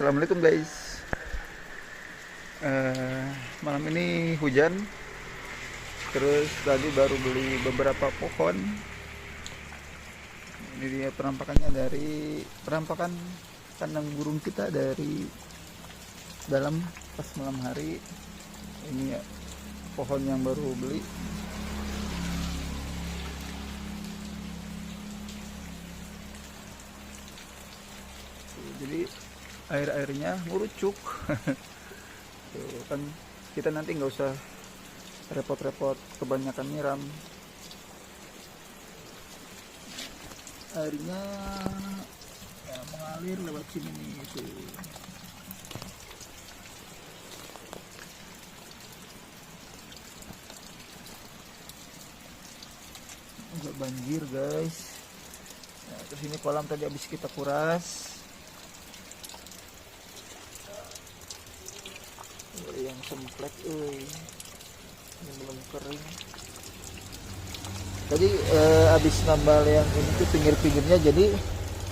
Assalamualaikum guys. Malam ini hujan. Terus tadi baru beli beberapa pohon. Ini dia penampakannya dari penampakan kandang burung kita dari dalam pas malam hari. Ini ya pohon yang baru beli. Jadi air-airnya ngurucuk. Tuh, kan kita nanti nggak usah repot-repot kebanyakan nyiram. Airnya ya, mengalir lewat sini nih itu. Nggak banjir guys. Nah, terus ini kolam tadi habis kita kuras. Yang semplek ini belum kering. Tadi habis nambal yang ini tuh pinggir-pinggirnya, jadi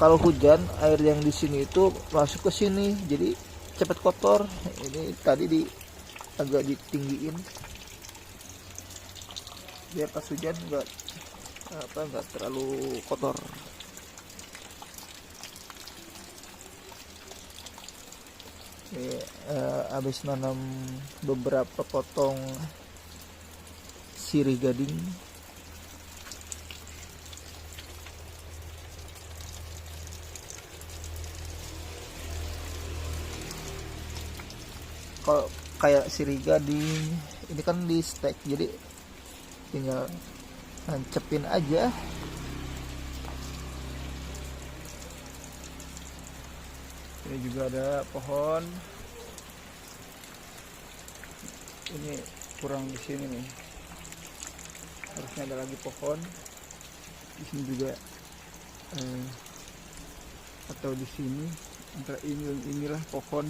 kalau hujan air yang di sini itu masuk ke sini jadi cepat kotor. Ini tadi agak ditinggiin biar pas hujan nggak terlalu kotor. Habis nanam beberapa potong sirih gading. Kalau kayak sirih gading ini kan di stek, jadi tinggal nancepin aja. Ini juga ada pohon. Ini kurang di sini nih. Harusnya ada lagi pohon. Di sini juga atau di sini antara inilah pohon.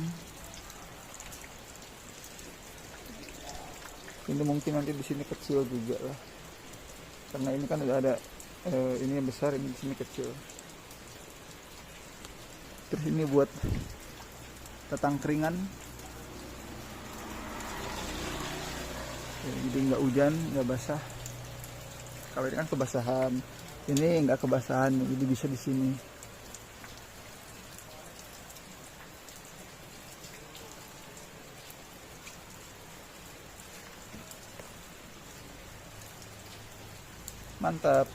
Ini mungkin nanti di sini kecil juga lah. Karena ini kan ada ini yang besar, ini di sini kecil. Terus ini buat tatang keringan, jadi nggak hujan, nggak basah. Kalau ini kan kebasahan, ini nggak kebasahan, jadi bisa di sini. Mantap.